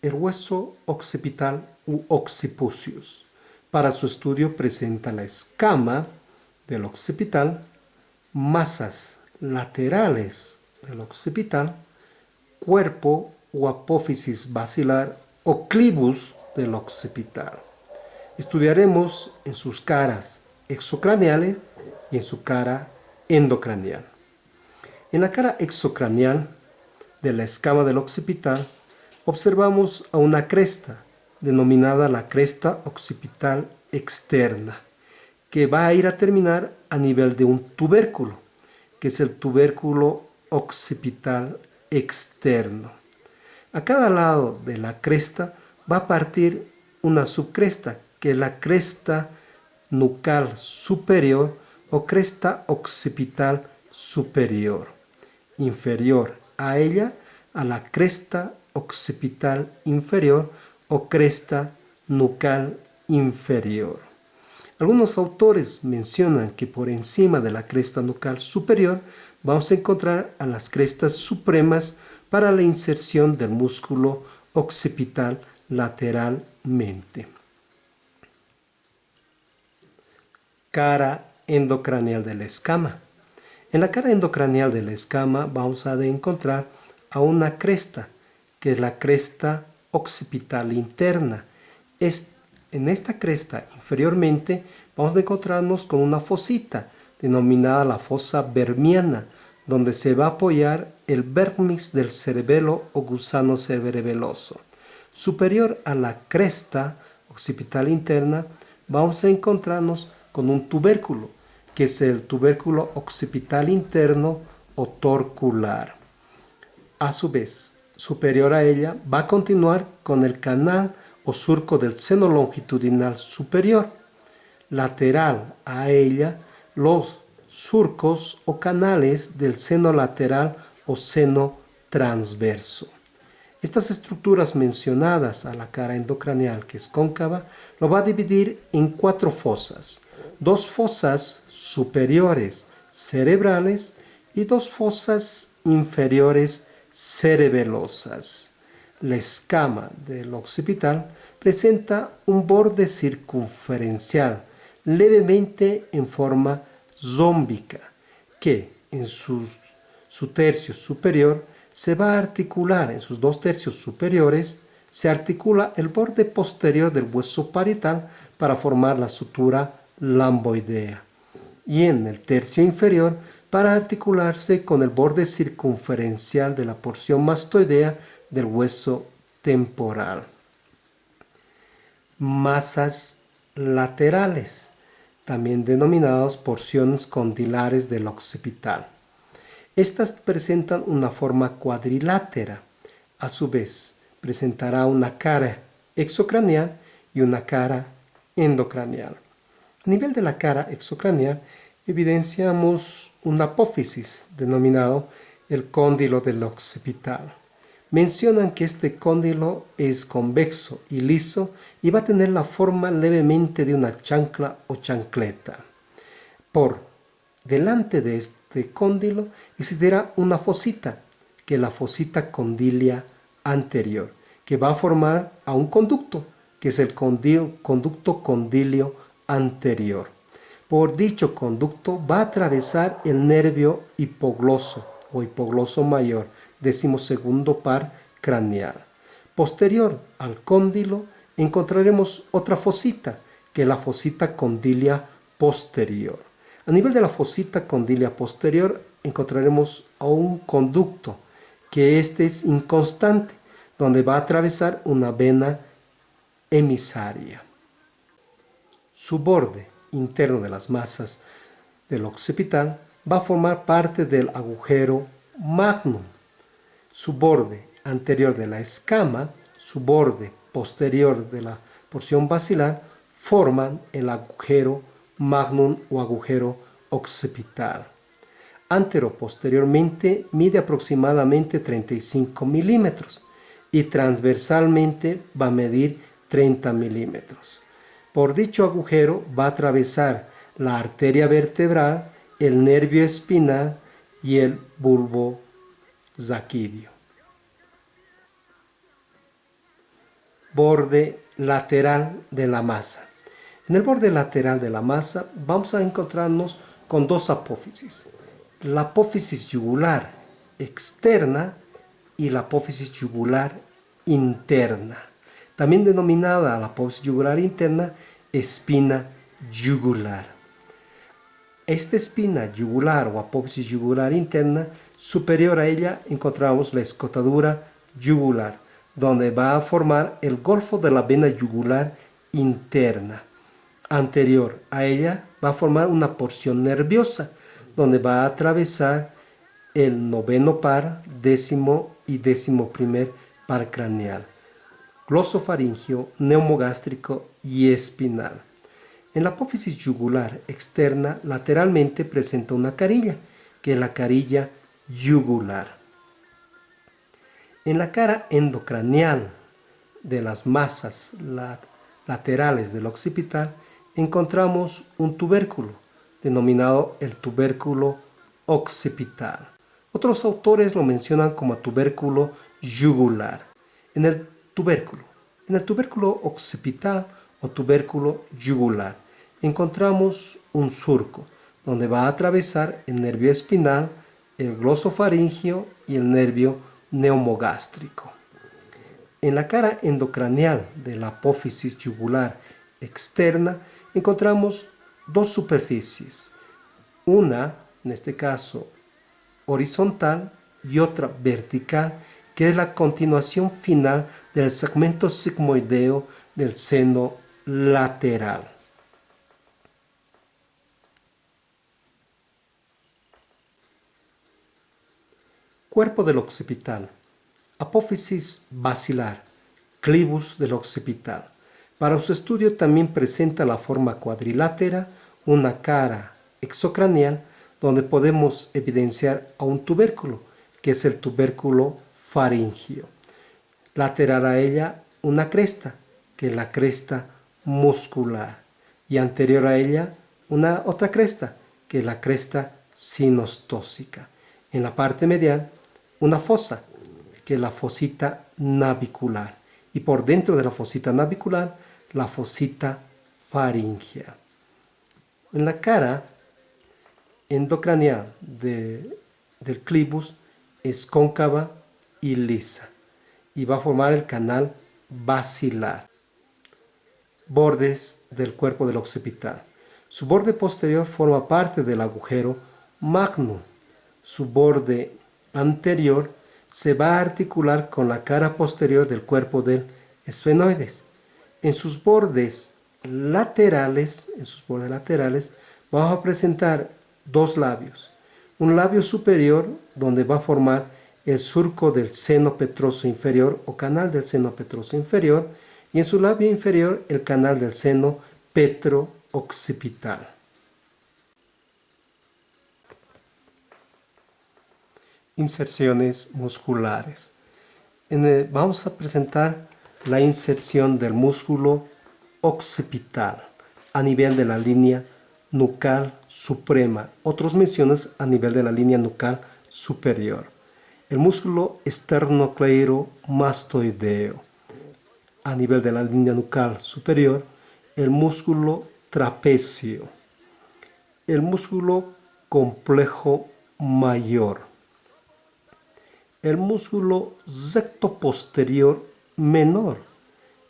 el hueso occipital u occiputius. Para su estudio presenta la escama del occipital, masas laterales del occipital, cuerpo o apófisis basilar o clivus del occipital. Estudiaremos en sus caras exocraneales y en su cara endocraneal. En la cara exocraneal de la escama del occipital observamos a una cresta denominada la cresta occipital externa, que va a ir a terminar a nivel de un tubérculo, que es el tubérculo occipital externo. A cada lado de la cresta va a partir una subcresta, que es la cresta nucal superior o cresta occipital superior. Inferior a ella, a la cresta occipital inferior o cresta nucal inferior. Algunos autores mencionan que por encima de la cresta nucal superior vamos a encontrar a las crestas supremas para la inserción del músculo occipital lateralmente. Cara endocraneal de la escama. En la cara endocraneal de la escama vamos a encontrar a una cresta, que es la cresta occipital interna. En esta cresta inferiormente vamos a encontrarnos con una fosita denominada la fosa vermiana, donde se va a apoyar el vérmix del cerebelo o gusano cerebeloso. Superior a la cresta occipital interna vamos a encontrarnos con un tubérculo, que es el tubérculo occipital interno o torcular. A su vez, superior a ella va a continuar con el canal o surco del seno longitudinal superior. Lateral a ella, los surcos o canales del seno lateral o seno transverso. Estas estructuras mencionadas a la cara endocraneal, que es cóncava, lo va a dividir en 4 fosas. 2 fosas superiores cerebrales y 2 fosas inferiores cerebelosas. La escama del occipital presenta un borde circunferencial levemente en forma zómbica, que en su tercio superior se va a articular, en sus 2 tercios superiores se articula el borde posterior del hueso parietal para formar la sutura lamboidea, y en el tercio inferior para articularse con el borde circunferencial de la porción mastoidea del hueso temporal. Masas laterales, también denominadas porciones condilares del occipital. Estas presentan una forma cuadrilátera. A su vez, presentará una cara exocraneal y una cara endocraneal. A nivel de la cara exocraneal evidenciamos un apófisis denominado el cóndilo del occipital. Mencionan que este cóndilo es convexo y liso y va a tener la forma levemente de una chancla o chancleta. Por delante de este cóndilo existirá una fosita, que es la fosita condilia anterior, que va a formar a un conducto, que es el conducto condilio anterior. Por dicho conducto va a atravesar el nervio hipogloso o hipogloso mayor, 12º par craneal. Posterior al cóndilo encontraremos otra fosita, que es la fosita condilia posterior. A nivel de la fosita condilia posterior encontraremos a un conducto, que este es inconstante, donde va a atravesar una vena emisaria. Su borde interno de las masas del occipital va a formar parte del agujero magnum. Su borde anterior de la escama, su borde posterior de la porción basilar forman el agujero magnum o agujero occipital. Antero-posteriormente mide aproximadamente 35 milímetros y transversalmente va a medir 30 milímetros. Por dicho agujero va a atravesar la arteria vertebral, el nervio espinal y el bulbo zaquídeo. borde lateral de la masa. En el borde lateral de la masa vamos a encontrarnos con dos apófisis. La apófisis yugular externa y la apófisis yugular interna. También denominada la apófisis yugular interna, espina yugular. Esta espina yugular o apófisis yugular interna, superior a ella encontramos la escotadura yugular, donde va a formar el golfo de la vena yugular interna. Anterior a ella va a formar una porción nerviosa, donde va a atravesar el noveno par, décimo y décimo primer par craneal, glosofaringio, neumogástrico y espinal. En la apófisis yugular externa, lateralmente presenta una carilla, que es la carilla yugular. En la cara endocraneal de las masas laterales del occipital, encontramos un tubérculo, denominado el tubérculo occipital. Otros autores lo mencionan como tubérculo yugular. En el tubérculo occipital o tubérculo yugular, encontramos un surco, donde va a atravesar el nervio espinal, el glosofaringio y el nervio neumogástrico. En la cara endocraneal de la apófisis yugular externa encontramos dos superficies, una, en este caso, horizontal y otra vertical, que es la continuación final del segmento sigmoideo del seno lateral. Cuerpo del occipital. Apófisis basilar, clivus del occipital. Para su estudio también presenta la forma cuadrilátera, una cara exocraneal, donde podemos evidenciar a un tubérculo, que es el tubérculo faringio. Lateral a ella, una cresta, que es la cresta muscular. Y anterior a ella, una otra cresta, que es la cresta sinostósica. En la parte medial, una fosa, que es la fosita navicular. Y por dentro de la fosita navicular, la fosita faringea. En la cara endocraneal del clivus es cóncava y lisa y va a formar el canal basilar. Bordes del cuerpo del occipital. Su borde posterior forma parte del agujero magnum. Su borde anterior se va a articular con la cara posterior del cuerpo del esfenoides. En sus bordes laterales, vamos a presentar dos labios. Un labio superior, donde va a formar el surco del seno petroso inferior o canal del seno petroso inferior, y en su labio inferior el canal del seno petro-occipital. Inserciones musculares. Vamos a presentar la inserción del músculo occipital a nivel de la línea nucal suprema. Otros mencionan a nivel de la línea nucal superior. El músculo esternocleidomastoideo a nivel de la línea nucal superior. El músculo trapecio. El músculo complejo mayor. El músculo recto posterior menor,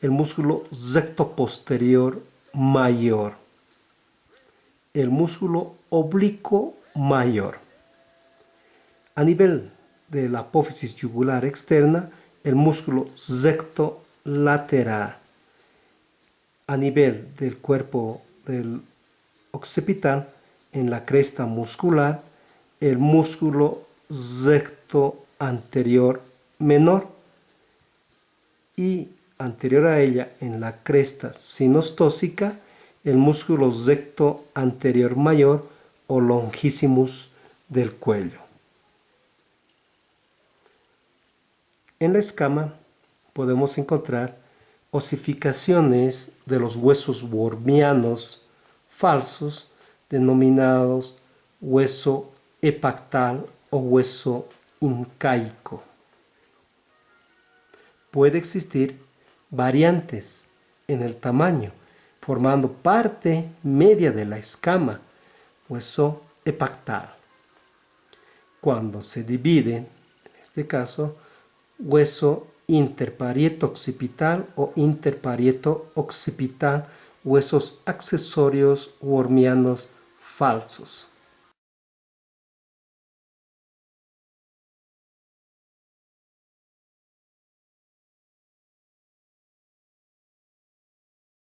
el músculo recto posterior mayor, el músculo oblicuo mayor. A nivel de la apófisis yugular externa, el músculo recto lateral. A nivel del cuerpo del occipital, en la cresta muscular, el músculo recto anterior menor, y anterior a ella, en la cresta sinostósica, el músculo recto anterior mayor o longissimus del cuello. En la escama podemos encontrar osificaciones de los huesos wormianos falsos, denominados hueso epactal o hueso incaico. Puede existir variantes en el tamaño, formando parte media de la escama, hueso epactal. Cuando se dividen, en este caso, hueso interparieto occipital o interparieto occipital, huesos accesorios u hormianos falsos.